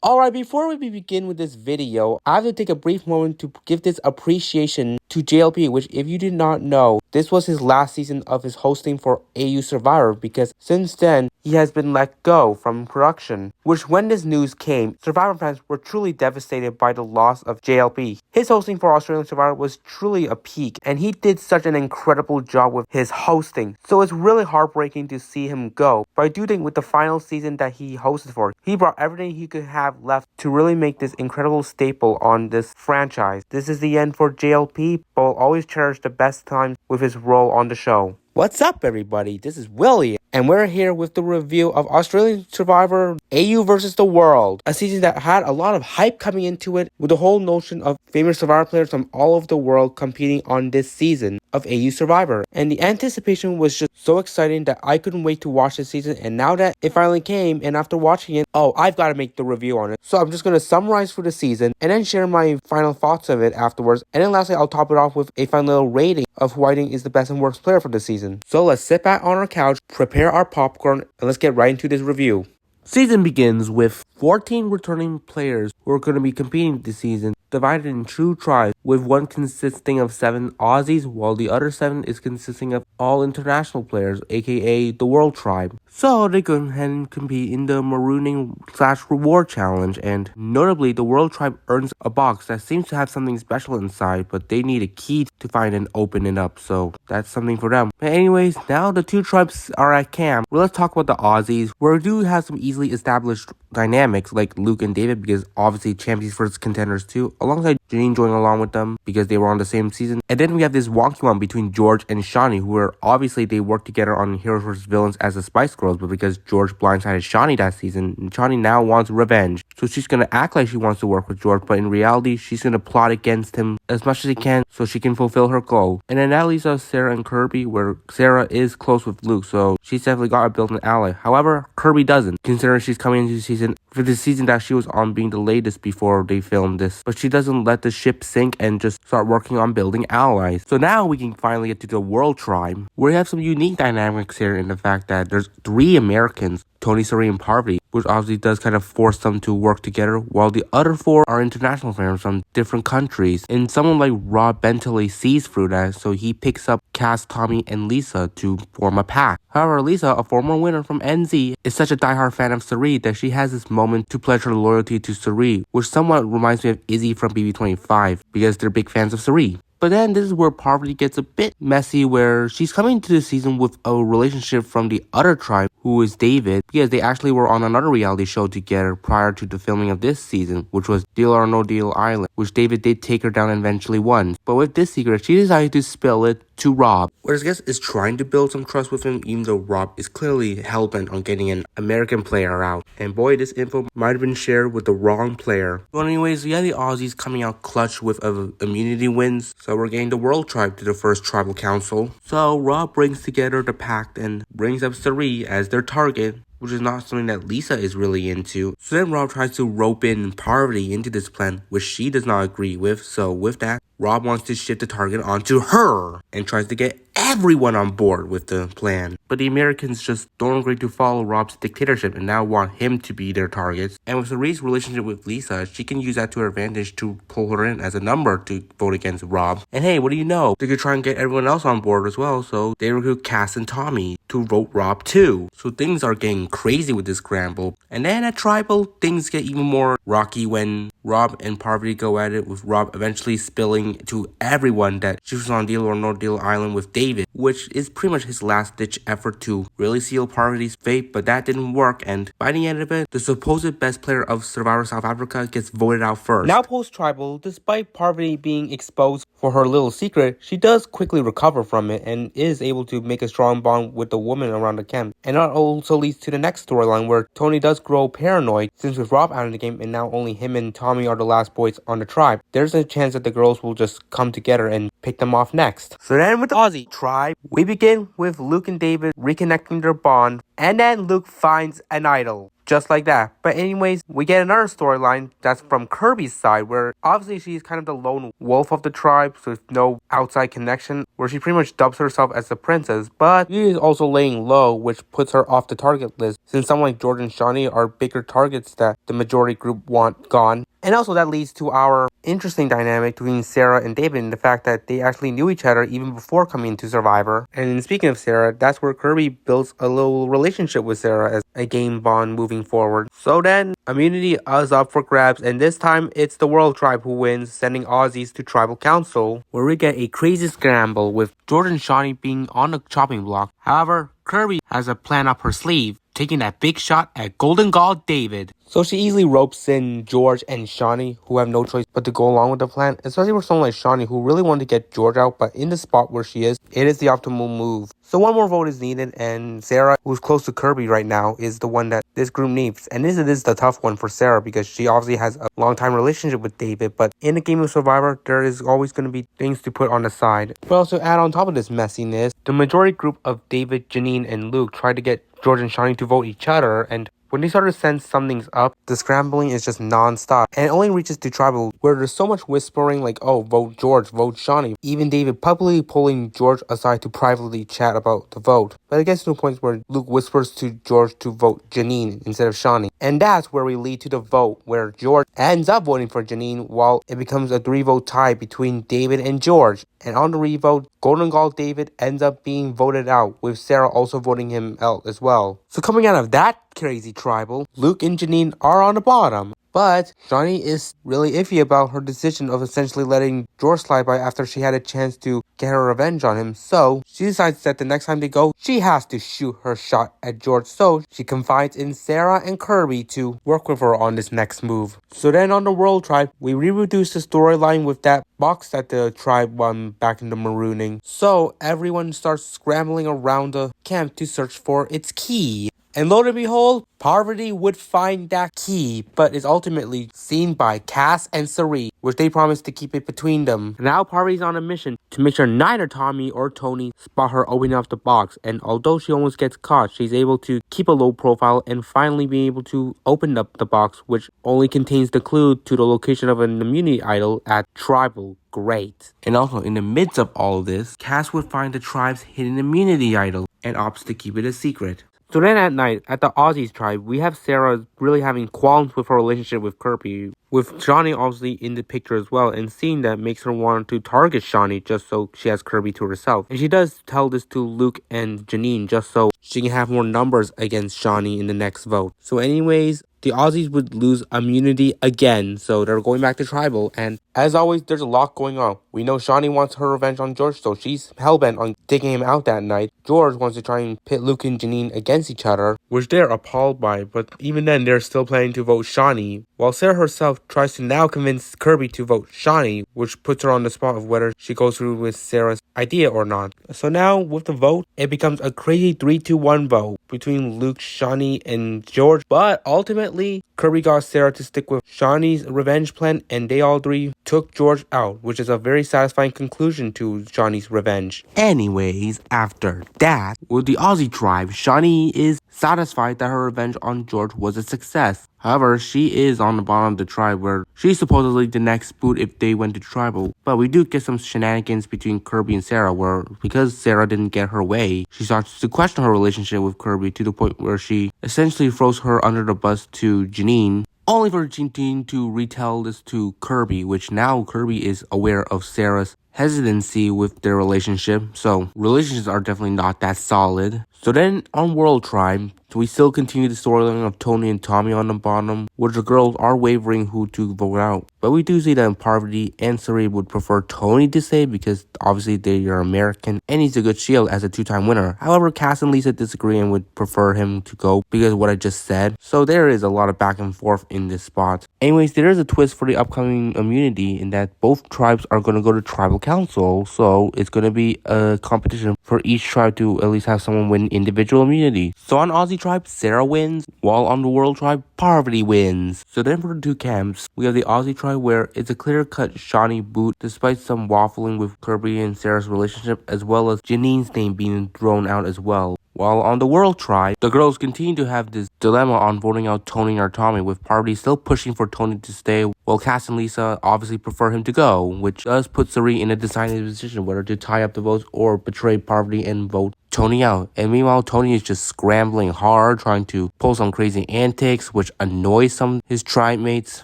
Alright, before we begin with this video, I have to take a brief moment to give this appreciation to JLP, which if you did not know, this was his last season of his hosting for AU Survivor because since then, he has been let go from production. Which when this news came, Survivor fans were truly devastated by the loss of JLP. His hosting for Australian Survivor was truly a peak, and he did such an incredible job with his hosting. So it's really heartbreaking to see him go. But I do think with the final season that he hosted for, he brought everything he could have left to really make this incredible staple on this franchise. This is the end for JLP, but will always cherish the best times with his role on the show. What's up, everybody? This is Willie, and we're here with the review of Australian Survivor AU versus the World, a season that had a lot of hype coming into it with the whole notion of famous Survivor players from all over the world competing on this season of AU Survivor. And the anticipation was just so exciting that I couldn't wait to watch this season, and now that it finally came, and after watching it, I've got to make the review on it. So I'm just going to summarize for the season, and then share my final thoughts of it afterwards, and then lastly I'll top it off with a fun little rating of who I think is the best and worst player for the season. So let's sit back on our couch, prepare our popcorn, and let's get right into this review. Season begins with 14 returning players who are going to be competing this season, divided in two tribes, with one consisting of 7 Aussies, while the other 7 is consisting of all international players, aka the World Tribe. So they go ahead and compete in the marooning/reward challenge, and notably the World Tribe earns a box that seems to have something special inside, but they need a key to find and open it up, so that's something for them. But anyways, now the two tribes are at camp. Well, let's talk about the Aussies, where we do have some easily established dynamics like Luke and David, because obviously champions versus contenders too, alongside Janine joining along with them because they were on the same season. And then we have this wonky one between George and Shani, who are obviously they work together on Heroes vs Villains as the Spice Girls, but because George blindsided Shani that season, Shani now wants revenge. So she's gonna act like she wants to work with George, but in reality she's gonna plot against him as much as she can so she can fulfill her goal. And then that leaves us Sarah and Kirby, where Sarah is close with Luke, so she's definitely gotta build an ally. However, Kirby doesn't, considering she's coming into the season for the season that she was on being the latest before they filmed this. But she doesn't let the ship sink and just start working on building allies. So now we can finally get to the World Tribe, where we have some unique dynamics here in the fact that there's 3 Americans, Tony, Suri, and Parvati, which obviously does kind of force them to work together, while the other 4 are international players from different countries. And someone like Rob Bentley sees through that, so he picks up Cass, Tommy, and Lisa to form a pact. However, Lisa, a former winner from NZ, is such a diehard fan of Suri that she has this moment to pledge her loyalty to Suri, which somewhat reminds me of Izzy from BB25, because they're big fans of Suri. But then this is where Parvati gets a bit messy, where she's coming to the season with a relationship from the other tribe, who is David, because they actually were on another reality show together prior to the filming of this season, which was Deal or No Deal Island, which David did take her down and eventually won. But with this secret, she decided to spill it to Rob, whereas Guess is trying to build some trust with him, even though Rob is clearly hellbent on getting an American player out. And boy, this info might have been shared with the wrong player. But anyways, we had the Aussies coming out clutch with immunity wins, so we're getting the World Tribe to the first tribal council. So Rob brings together the pact and brings up Suri as their target, which is not something that Lisa is really into. So then Rob tries to rope in Parvati into this plan, which she does not agree with. So with that, Rob wants to shift the target onto her and tries to get everyone on board with the plan. But the Americans just don't agree to follow Rob's dictatorship and now want him to be their targets. And with Suri's relationship with Lisa, she can use that to her advantage to pull her in as a number to vote against Rob. And hey, what do you know? They could try and get everyone else on board as well, so they recruit Cass and Tommy to vote Rob too. So things are getting crazy with this scramble. And then at Tribal, things get even more rocky when Rob and Parvati go at it, with Rob eventually spilling to everyone that she was on Deal or No Deal Island with David, which is pretty much his last-ditch effort to really seal Parvati's fate, but that didn't work, and by the end of it, the supposed best player of Survivor South Africa gets voted out first. Now post-Tribal, despite Parvati being exposed for her little secret, she does quickly recover from it and is able to make a strong bond with the woman around the camp. And that also leads to the next storyline, where Tony does grow paranoid, since with Rob out of the game and now only him and Tommy are the last boys on the tribe. There's a chance that the girls will just come together and pick them off next. So then with the Aussie tribe, we begin with Luke and David reconnecting their bond, and then Luke finds an idol. just like that. But anyways, we get another storyline that's from Kirby's side, where obviously she's kind of the lone wolf of the tribe, so with no outside connection, where she pretty much dubs herself as the princess, but she is also laying low, which puts her off the target list, since someone like George and Shawnee are bigger targets that the majority group want gone. And also that leads to our interesting dynamic between Sarah and David, and the fact that they actually knew each other even before coming into Survivor. And speaking of Sarah, that's where Kirby builds a little relationship with Sarah as a game bond moving forward. So then, immunity is up for grabs, and this time it's the World Tribe who wins, sending Aussies to Tribal Council, where we get a crazy scramble with George and Shawnee being on the chopping block. However, Kirby has a plan up her sleeve, taking that big shot at Golden God David. So she easily ropes in George and Shawnee, who have no choice but to go along with the plan, especially for someone like Shawnee, who really wanted to get George out, but in the spot where she is, it is the optimal move. So one more vote is needed, and Sarah, who's close to Kirby right now, is the one that this group needs. And this is the tough one for Sarah, because she obviously has a long-time relationship with David, but in a game of Survivor, there is always going to be things to put on the side. But also add on top of this messiness, the majority group of David, Janine, and Luke tried to get George and Shawnee to vote each other, and when they start to sense something's up, the scrambling is just non-stop, and it only reaches to Tribal, where there's so much whispering like, oh, vote George, vote Shawnee. Even David publicly pulling George aside to privately chat about the vote. But it gets to a point where Luke whispers to George to vote Janine instead of Shawnee. And that's where we lead to the vote, where George ends up voting for Janine, while it becomes a 3-vote tie between David and George. And on the revote, Golden God David ends up being voted out, with Sarah also voting him out as well. So coming out of that crazy tribal, Luke and Janine are on the bottom. But Shawnee is really iffy about her decision of essentially letting George slide by after she had a chance to get her revenge on him. So she decides that the next time they go, she has to shoot her shot at George. So she confides in Sarah and Kirby to work with her on this next move. So then on the World Tribe, we reproduce the storyline with that box that the tribe won back in the marooning. So everyone starts scrambling around the camp to search for its key. And lo and behold, Parvati would find that key, but is ultimately seen by Cass and Cirie, which they promised to keep it between them. Now Parvati's on a mission to make sure neither Tommy or Tony spot her opening up the box, and although she almost gets caught, she's able to keep a low profile and finally be able to open up the box, which only contains the clue to the location of an immunity idol at Tribal. Great. And also, in the midst of all of this, Cass would find the tribe's hidden immunity idol and opts to keep it a secret. So then at night, at the Aussies tribe, we have Sarah really having qualms with her relationship with Kirby, with Shawnee obviously in the picture as well, and seeing that makes her want to target Shawnee just so she has Kirby to herself. And she does tell this to Luke and Janine just so she can have more numbers against Shawnee in the next vote. So anyways, the Aussies would lose immunity again, so they're going back to Tribal, and as always, there's a lot going on. We know Shawnee wants her revenge on George, so she's hellbent on taking him out that night. George wants to try and pit Luke and Janine against each other, which they're appalled by, but even then, they're still planning to vote Shawnee, while Sarah herself tries to now convince Kirby to vote Shawnee, which puts her on the spot of whether she goes through with Sarah's idea or not. So now, with the vote, it becomes a crazy 3-1 vote between Luke, Shawnee, and George, but ultimately, Kirby got Sarah to stick with Shawnee's revenge plan, and they all three took George out, which is a very satisfying conclusion to Shawnee's revenge. Anyways, after that, with the Aussie tribe, Shawnee is satisfied that her revenge on George was a success. However, she is on the bottom of the tribe, where she's supposedly the next boot if they went to Tribal. But we do get some shenanigans between Kirby and Sarah, where because Sarah didn't get her way, she starts to question her relationship with Kirby to the point where she essentially throws her under the bus to Janine, only for Janine to retell this to Kirby, which now Kirby is aware of Sarah's hesitancy with their relationship, so relationships are definitely not that solid. So then on World Tribe, we still continue the storyline of Tony and Tommy on the bottom, where the girls are wavering who to vote out. But we do see that Parvati and Cirie would prefer Tony to stay because obviously they are American and he's a good shield as a 2-time winner. However, Cass and Lisa disagree and would prefer him to go because of what I just said. So there is a lot of back and forth in this spot. Anyways, there is a twist for the upcoming immunity in that both tribes are going to go to Tribal Council. So it's going to be a competition for each tribe to at least have someone win individual immunity. So on Aussie tribe, Sarah wins, while on the World tribe, Parvati wins. So then for the two camps, we have the Aussie tribe where it's a clear-cut Shawnee boot despite some waffling with Kirby and Sarah's relationship, as well as Janine's name being thrown out as well. While on the World Tribe, the girls continue to have this dilemma on voting out Tony or Tommy, with Parvati still pushing for Tony to stay, while Cass and Lisa obviously prefer him to go, which does put Cirie in a decided position whether to tie up the votes or betray Parvati and vote Tony out. And meanwhile, Tony is just scrambling hard, trying to pull some crazy antics, which annoys some of his tribe mates.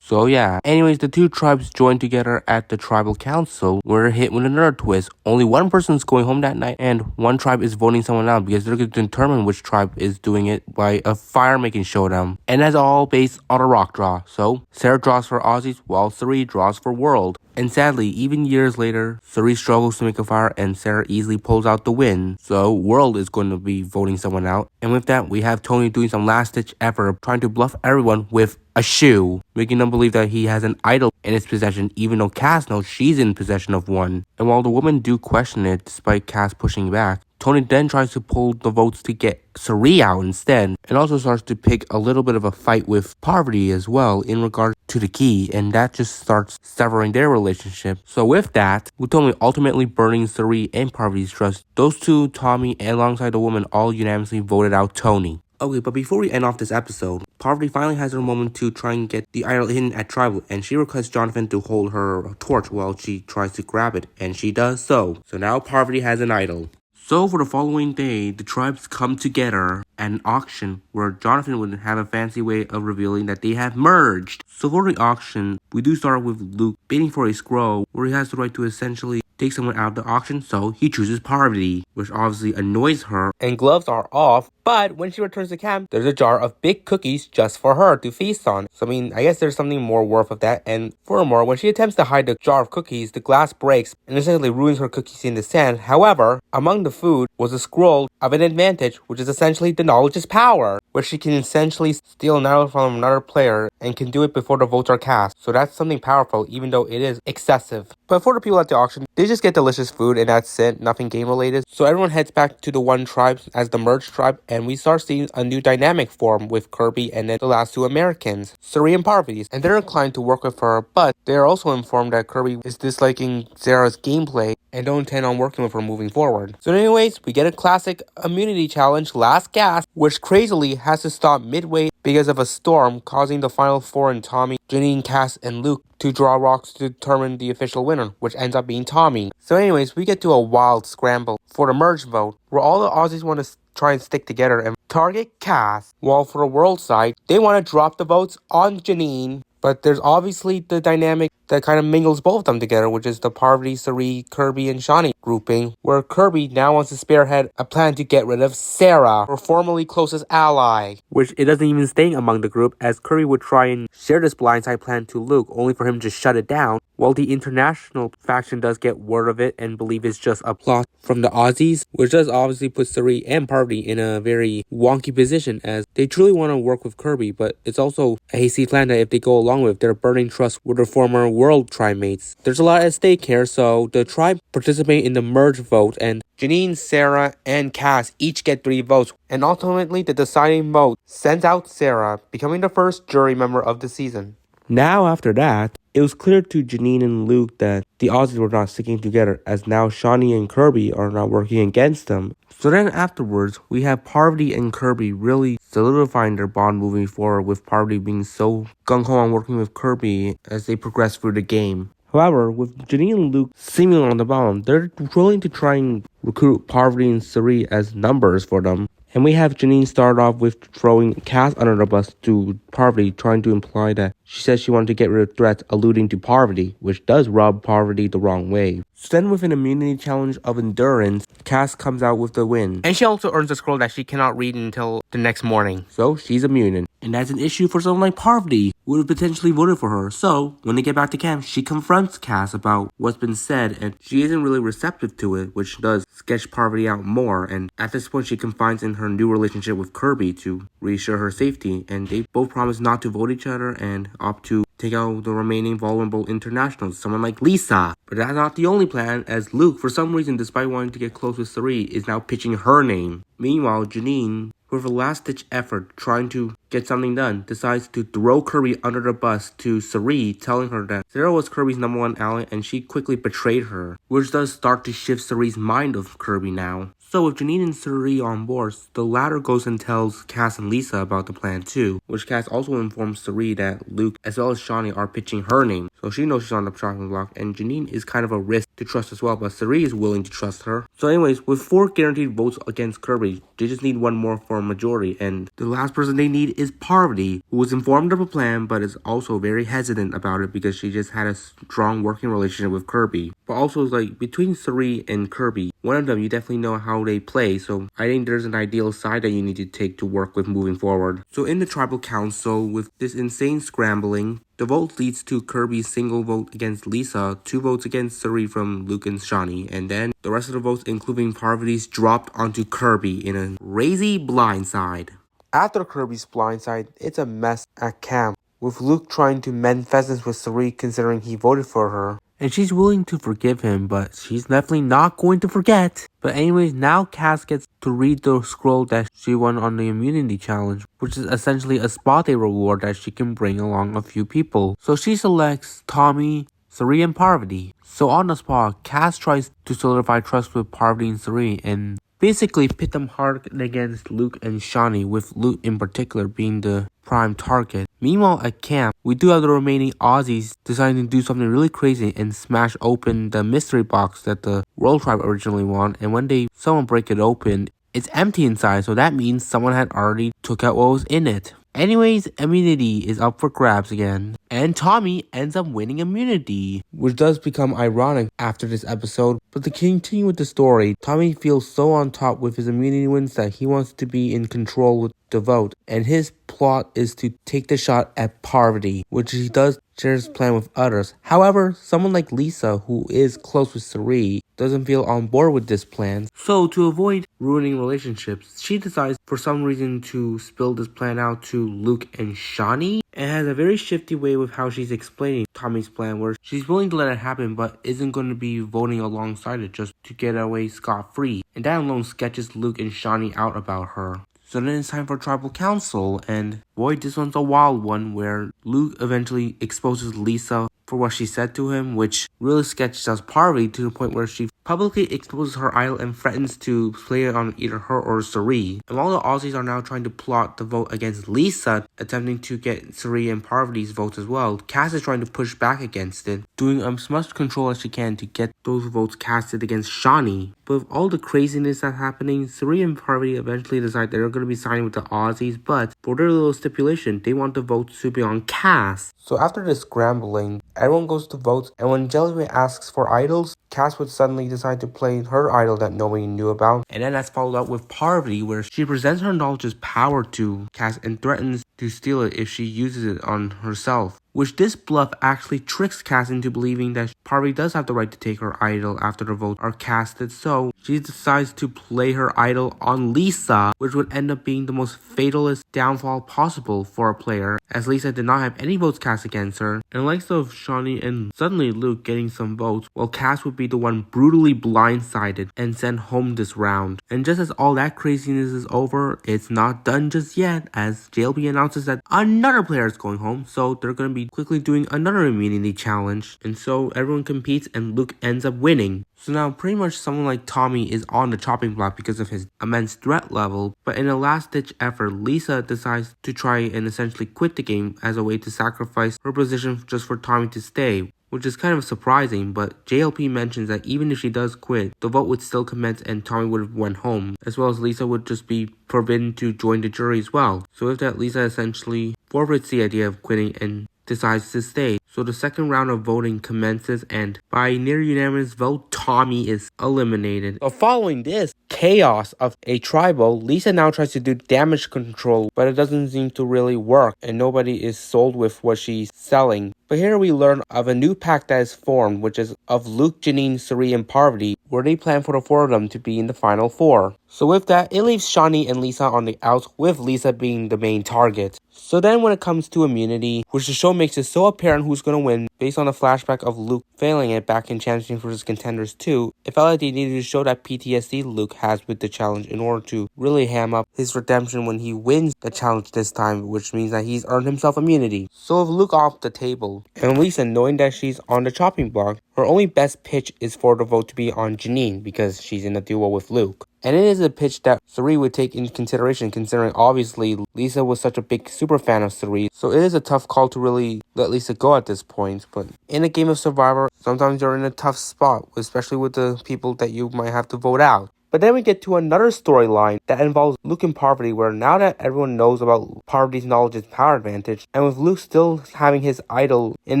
So yeah, anyways, the two tribes join together at the tribal council. We're hit with another twist. Only one person's going home that night, and one tribe is voting someone out because they're going to determine which tribe is doing it by a fire-making showdown. And that's all based on a rock draw. So Sarah draws for Aussies, while Cirie draws for World. And sadly, even years later, Cirie struggles to make a fire and Sarah easily pulls out the win. So World is going to be voting someone out. And with that, we have Tony doing some last-ditch effort of trying to bluff everyone with a shoe, making them believe that he has an idol in his possession, even though Cass knows she's in possession of one. And while the women do question it, despite Cass pushing back, Tony then tries to pull the votes to get Cirie out instead, and also starts to pick a little bit of a fight with Parvati as well in regard to the key, and that just starts severing their relationship. So with that, with Tony ultimately burning Cirie and Parvati's trust, those two, Tommy, and alongside the woman, all unanimously voted out Tony. Okay, but before we end off this episode, Parvati finally has her moment to try and get the idol hidden at Tribal, and she requests Jonathan to hold her torch while she tries to grab it, and she does so. So now Parvati has an idol. So for the following day, the tribes come together at an auction where Jonathan would have a fancy way of revealing that they have merged. So for the auction, we do start with Luke bidding for a scroll where he has the right to essentially take someone out of the auction, so he chooses Parvati, which obviously annoys her, and gloves are off. But when she returns to camp, there's a jar of big cookies just for her to feast on. So I mean, I guess there's something more worth of that. And furthermore, when she attempts to hide the jar of cookies, the glass breaks and essentially ruins her cookies in the sand. However, among the food was a scroll of an advantage, which is essentially the knowledge is power, where she can essentially steal an idol from another player and can do it before the votes are cast. So that's something powerful, even though it is excessive. But for the people at the auction, they just get delicious food and that's it, nothing game related. So everyone heads back to the one tribe as the merged tribe, and we start seeing a new dynamic form with Kirby and then the last two Americans, Cirie and Parvati, and they're inclined to work with her, but they are also informed that Kirby is disliking Sarah's gameplay and don't intend on working with her moving forward. So anyways, we get a classic immunity challenge, Last Gasp, which crazily has to stop midway because of a storm, causing the final four and Tommy, Janine, Cass, and Luke to draw rocks to determine the official winner, which ends up being Tommy. So anyways, we get to a wild scramble for the merge vote, where all the Aussies want to try and stick together and target Cass, while for the world side, they want to drop the votes on Janine. But there's obviously the dynamic that kind of mingles both of them together, which is the Parvati, Cirie, Kirby, and Shani grouping, where Kirby now wants to spearhead a plan to get rid of Sarah, her formerly closest ally. Which it doesn't even stay among the group, as Kirby would try and share this blindside plan to Luke, only for him to shut it down, while the international faction does get word of it and believe it's just a plot from the Aussies, which does obviously put Cirie and Parvati in a very wonky position, as they truly want to work with Kirby, but it's also a hasty plan that if they go along with, they're burning trust with their former world tribe mates. There's a lot at stake here, so the tribe participate in the merge vote, and Janine, Sarah, and Cass each get 3 votes, and ultimately the deciding vote sends out Sarah, becoming the first jury member of the season. Now after that, it was clear to Janine and Luke that the Aussies were not sticking together, as now Shani and Kirby are not working against them. So then afterwards, we have Parvati and Kirby really solidifying their bond moving forward, with Parvati being so gung-ho on working with Kirby as they progress through the game. However, with Janine and Luke seemingly on the bottom, they're willing to try and recruit Parvati and Cirie as numbers for them. And we have Janine start off with throwing Cass under the bus to Parvati, trying to imply that she says she wanted to get rid of threats, alluding to Parvati, which does rub Parvati the wrong way. So then with an immunity challenge of endurance, Cass comes out with the win. And she also earns a scroll that she cannot read until the next morning. So she's immune. And that's an issue for someone like Parvati, who would have potentially voted for her. So when they get back to camp, she confronts Cass about what's been said, and she isn't really receptive to it, which does sketch Parvati out more. And at this point, she confides in her new relationship with Kirby to reassure her safety, and they both promise not to vote each other and opt to take out the remaining vulnerable internationals, someone like Lisa. But that's not the only plan, as Luke, for some reason, despite wanting to get close with Cirie, is now pitching her name. Meanwhile, Janine, with a last-ditch effort trying to get something done, decides to throw Kirby under the bus to Cirie, telling her that Sarah was Kirby's #1 ally and she quickly betrayed her, which does start to shift Cirie's mind of Kirby now. So with Janine and Suri on board, the latter goes and tells Cass and Lisa about the plan too, which Cass also informs Suri that Luke as well as Shani are pitching her name, so she knows she's on the chopping block, and Janine is kind of a risk to trust as well, but Suri is willing to trust her. So anyways, with 4 guaranteed votes against Kirby, they just need 1 more for a majority, and the last person they need is Parvati, who was informed of a plan but is also very hesitant about it because she just had a strong working relationship with Kirby. But also, like, between Suri and Kirby, one of them, you definitely know how they play, so I think there's an ideal side that you need to take to work with moving forward. So in the tribal council, with this insane scrambling, the vote leads to Kirby's single vote against Lisa, 2 votes against Suri from Luke and Shani, and then the rest of the votes, including Parvati's, dropped onto Kirby in a crazy blindside. After Kirby's blindside, it's a mess at camp, with Luke trying to mend fences with Suri considering he voted for her. And she's willing to forgive him, but she's definitely not going to forget. But anyways, now Cass gets to read the scroll that she won on the immunity challenge, which is essentially a spa day reward that she can bring along a few people. So she selects Tommy, Suri, and Parvati. So on the spa, Cass tries to solidify trust with Parvati and Suri and basically pit them hard against Luke and Shani, with Luke in particular being the prime target. Meanwhile at camp, we do have the remaining Aussies deciding to do something really crazy and smash open the mystery box that the World Tribe originally won, and when someone break it open, it's empty inside, so that means someone had already took out what was in it. Anyways, immunity is up for grabs again, and Tommy ends up winning immunity, which does become ironic after this episode. But to continue with the story, Tommy feels so on top with his immunity wins that he wants to be in control with the vote, and his plot is to take the shot at Parvati, which he does share his plan with others. However, someone like Lisa, who is close with Suri, doesn't feel on board with this plan. So to avoid ruining relationships, she decides for some reason to spill this plan out to Luke and Shani, and has a very shifty way with how she's explaining Tommy's plan, where she's willing to let it happen but isn't going to be voting alongside it just to get away scot-free, and that alone sketches Luke and Shani out about her. So then it's time for Tribal Council, and boy, this one's a wild one where Luke eventually exposes Lisa for what she said to him, which really sketches out Parvati to the point where she publicly exposes her idol and threatens to play it on either her or Suri. And while the Aussies are now trying to plot the vote against Lisa, attempting to get Suri and Parvati's votes as well, Cass is trying to push back against it, doing as much control as she can to get those votes casted against Shani. But with all the craziness that's happening, Suri and Parvati eventually decide they're going to be signing with the Aussies, but for their little stipulation, they want the votes to be on Cass. So after this scrambling, everyone goes to vote, and when Jellybean asks for idols, Cass would suddenly decide to play her idol that nobody knew about. And then that's followed up with Parvati, where she presents her knowledge as power to Cass and threatens to steal it if she uses it on herself. Which this bluff actually tricks Cass into believing that Parvati does have the right to take her idol after the votes are casted, so she decides to play her idol on Lisa, which would end up being the most fatalist downfall possible for a player, as Lisa did not have any votes cast against her, and likes of Shani and suddenly Luke getting some votes, while Cass would be the one brutally blindsided and sent home this round. And just as all that craziness is over, it's not done just yet, as JLB announces that another player is going home, so they're going to be quickly doing another immunity challenge, and so everyone competes and Luke ends up winning. So now pretty much someone like Tommy is on the chopping block because of his immense threat level, but in a last ditch effort, Lisa decides to try and essentially quit the game as a way to sacrifice her position just for Tommy to stay, which is kind of surprising, but JLP mentions that even if she does quit, the vote would still commence and Tommy would have went home, as well as Lisa would just be forbidden to join the jury as well. So with that, Lisa essentially forfeits the idea of quitting and decides to stay. So the second round of voting commences, and by near unanimous vote, Tommy is eliminated. So following this chaos of a tribal, Lisa now tries to do damage control, but it doesn't seem to really work, and nobody is sold with what she's selling. But here we learn of a new pact that is formed, which is of Luke, Janine, Suri, and Parvati, where they plan for the 4 of them to be in the final 4. So with that, it leaves Shani and Lisa on the outs, with Lisa being the main target. So then when it comes to immunity, which the show makes it so apparent who's going to win based on a flashback of Luke failing it back in Champions vs. Contenders 2, it felt like they needed to show that PTSD Luke has with the challenge in order to really ham up his redemption when he wins the challenge this time, which means that he's earned himself immunity. So with Luke off the table, and Lisa knowing that she's on the chopping block, her only best pitch is for the vote to be on Janine because she's in a duo with Luke. And it is a pitch that Cirie would take into consideration, considering obviously Lisa was such a big super fan of Cirie. So it is a tough call to really let Lisa go at this point. But in a game of Survivor, sometimes you're in a tough spot, especially with the people that you might have to vote out. But then we get to another storyline that involves Luke and Parvati, where now that everyone knows about Parvati's knowledge's power advantage, and with Luke still having his idol in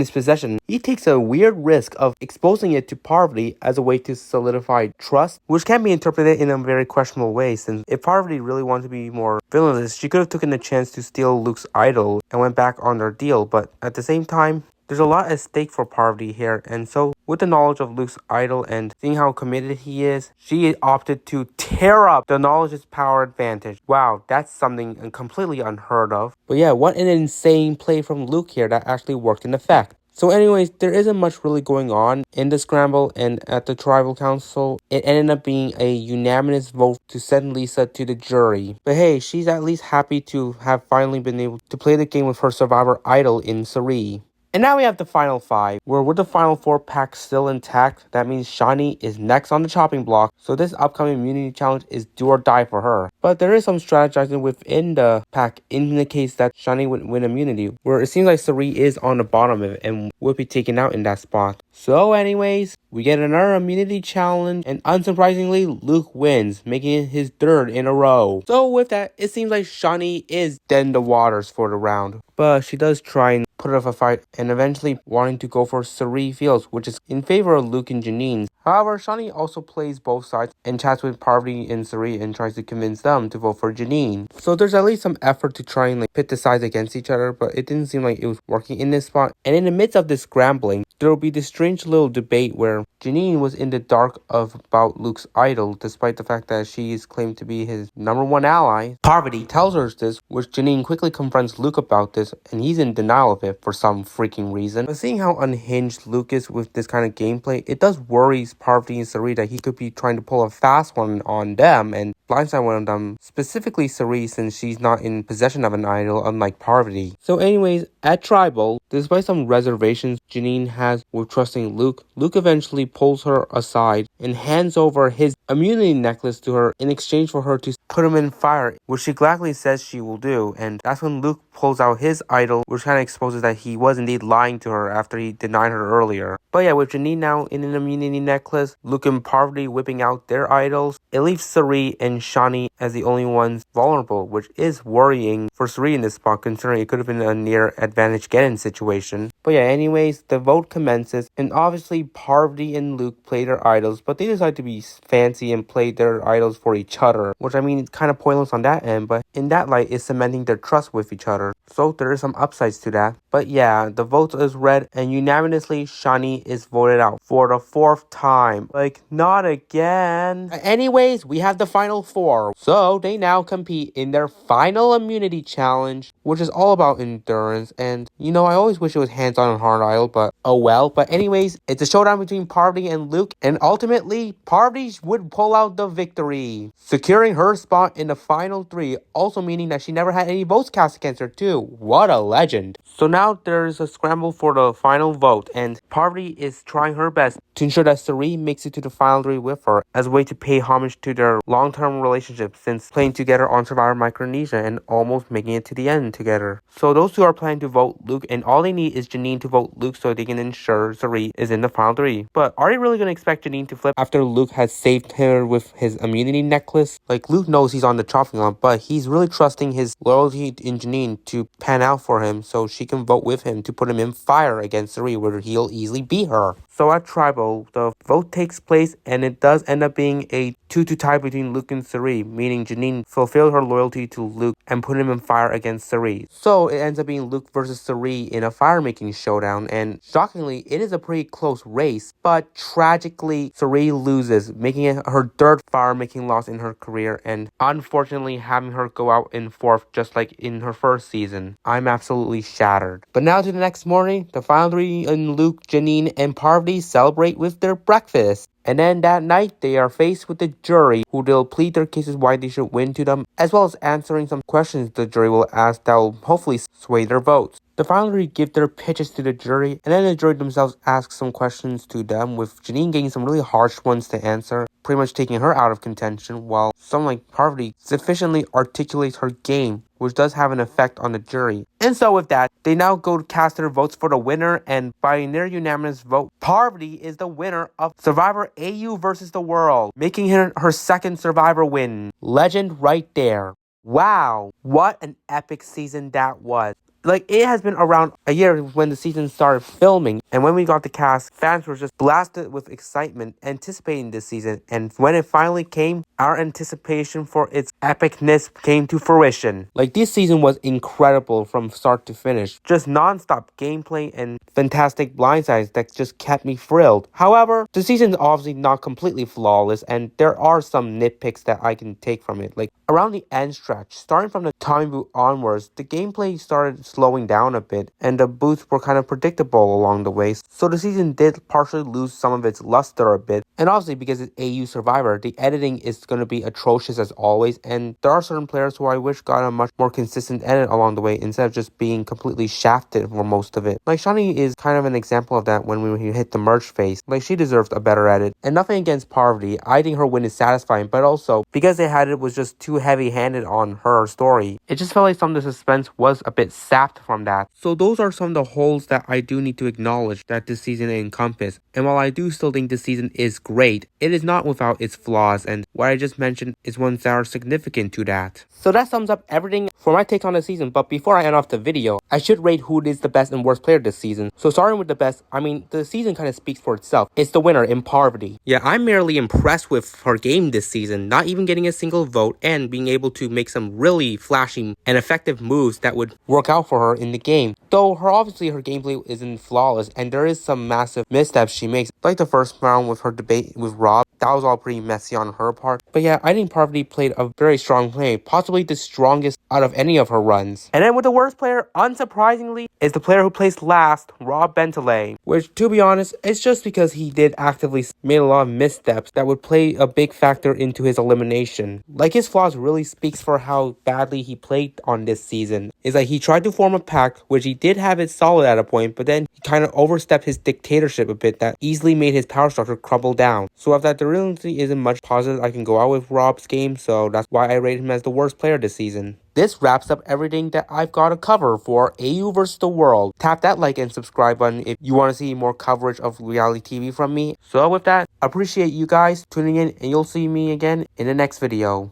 his possession, he takes a weird risk of exposing it to Parvati as a way to solidify trust, which can be interpreted in a very questionable way, since if Parvati really wanted to be more villainous, she could have taken the chance to steal Luke's idol and went back on their deal, but at the same time, there's a lot at stake for Parvati here, and so with the knowledge of Luke's idol and seeing how committed he is, she opted to tear up the knowledge's power advantage. Wow, that's something completely unheard of. But yeah, what an insane play from Luke here that actually worked in effect. So anyways, there isn't much really going on in the scramble, and at the tribal council, it ended up being a unanimous vote to send Lisa to the jury. But hey, she's at least happy to have finally been able to play the game with her survivor idol in Cirie. And now we have the final 5, where with the final 4 pack still intact, that means Shani is next on the chopping block, so this upcoming immunity challenge is do or die for her. But there is some strategizing within the pack in the case that Shani would win immunity, where it seems like Cirie is on the bottom of it and would be taken out in that spot. So anyways, we get another immunity challenge, and unsurprisingly, Luke wins, making it his 3rd in a row. So with that, it seems like Shani is dead in the waters for the round. But she does try and put up a fight, and eventually wanting to go for Cirie Fields, which is in favor of Luke and Janine. However, Shani also plays both sides and chats with Parvati and Cirie and tries to convince them to vote for Janine. So there's at least some effort to try and pit the sides against each other, but it didn't seem like it was working in this spot. And in the midst of this scrambling, there will be this strange little debate where Janine was in the dark about Luke's idol, despite the fact that she is claimed to be his #1 ally. Parvati tells her this, which Janine quickly confronts Luke about this, and he's in denial of it for some freaking reason. But seeing how unhinged Luke is with this kind of gameplay, it does worry Parvati and Cirie that he could be trying to pull a fast one on them and blindside one of them, specifically Cirie, since she's not in possession of an idol, unlike Parvati. So anyways, at Tribal, despite some reservations Janine has with trusting Luke, Luke eventually pulls her aside and hands over his immunity necklace to her in exchange for her to put him in fire, which she gladly says she will do. And that's when Luke pulls out his idol, which kind of exposes that he was indeed lying to her after he denied her earlier. But yeah, with Janine now in an immunity necklace, Luke and Parvati whipping out their idols, it leaves Cirie and Shani as the only ones vulnerable, which is worrying for Cirie in this spot, considering it could have been a near advantage get-in situation. But yeah, anyways, the vote commences, and obviously Parvati and Luke play their idols, but they decide to be fancy and play their idols for each other, which I mean, it's kind of pointless on that end, but in that light, it's cementing their trust with each other. So there are some upsides to that. But yeah, the vote is read, and unanimously, Shani is voted out for the 4th time. Like, not again. Anyways, we have the final 4. So they now compete in their final immunity challenge, which is all about endurance. And, you know, I always wish it was hands-on and hard idol, but oh well. But anyways, it's a showdown between Parvati and Luke, and ultimately, Parvati would pull out the victory, securing her spot in the final 3, also meaning that she never had any votes cast against her too. What a legend. So now there's a scramble for the final vote, and Parvati is trying her best to ensure that Cirie makes it to the final 3 with her as a way to pay homage to their long-term relationship since playing together on Survivor Micronesia and almost making it to the end together. So those two are planning to vote Luke, and all they need is Janine to vote Luke so they can ensure Cirie is in the final 3. But are they really going to expect Janine to flip after Luke has saved her with his immunity necklace? Like, Luke knows he's on the chopping block, but he's really trusting his loyalty in Janine to pan out for him so she can vote with him to put him in fire against Cirie, where he'll easily beat her. So at Tribal, the vote takes place, and it does end up being a 2-2 tie between Luke and Cirie, meaning Janine fulfilled her loyalty to Luke and put him in fire against Cirie. So it ends up being Luke versus Cirie in a fire-making showdown, and shockingly, it is a pretty close race, but tragically, Cirie loses, making it her 3rd fire-making loss in her career, and unfortunately having her go out in 4th just like in her 1st season. I'm absolutely shattered. But now to the next morning, the final 3 in Luke, Janine, and Parvati celebrate with their breakfast. And then that night, they are faced with the jury, who they'll plead their cases why they should win to them, as well as answering some questions the jury will ask that will hopefully sway their votes. They finally give their pitches to the jury, and then the jury themselves ask some questions to them, with Janine getting some really harsh ones to answer, pretty much taking her out of contention, while someone like Parvati sufficiently articulates her game, which does have an effect on the jury. And so with that, they now go to cast their votes for the winner, and by near unanimous vote, Parvati is the winner of Survivor AU versus the World, making her second Survivor win. Legend right there. Wow, what an epic season that was. Like, it has been around a year when the season started filming, and when we got the cast, fans were just blasted with excitement, anticipating this season, and when it finally came, our anticipation for its epicness came to fruition. Like, this season was incredible from start to finish. Just non-stop gameplay and fantastic blindsides that just kept me thrilled. However, the season is obviously not completely flawless, and there are some nitpicks that I can take from it. Like, around the end stretch, starting from the Tommy boot onwards, the gameplay started slowing down a bit, and the boots were kind of predictable along the way, so the season did partially lose some of its luster a bit. And obviously, because it's AU Survivor, the editing is going to be atrocious as always, and there are certain players who I wish got a much more consistent edit along the way instead of just being completely shafted for most of it. Like, Shani is kind of an example of that when we hit the merge phase. Like, she deserved a better edit. And nothing against Parvati, I think her win is satisfying, but also, because they had it was just too heavy-handed on her story, it just felt like some of the suspense was a bit sapped from that. So those are some of the holes that I do need to acknowledge that this season encompass. And while I do still think this season is great, it is not without its flaws, and what I just mentioned is ones that are significant to that. So that sums up everything for my take on the season, but before I end off the video, I should rate who is the best and worst player this season. So starting with the best, I mean, the season kind of speaks for itself. It's the winner in Parvati. Yeah, I'm merely impressed with her game this season, not even getting a single vote and being able to make some really flashy and effective moves that would work out for her in the game. Though obviously her gameplay isn't flawless, and there is some massive missteps she makes, like the first round with her debate with Rob. That was all pretty messy on her part. But yeah, I think Parvati played a very strong play, possibly the strongest out of any of her runs. And then with the worst player, unsurprisingly, is the player who placed last, Rob Bentley. Which, to be honest, it's just because he did actively make a lot of missteps that would play a big factor into his elimination. Like, his flaws really speaks for how badly he played on this season. It's like he tried to form a pack, which he did have it solid at a point, but then he kind of overstepped his dictatorship a bit that easily made his power structure crumble down. So of that, there really isn't much positive I can go out with Rob's game, so that's why I rate him as the worst player this season. This wraps up everything that I've got to cover for AU vs. the World. Tap that like and subscribe button if you want to see more coverage of reality TV from me. So with that, appreciate you guys tuning in, and you'll see me again in the next video.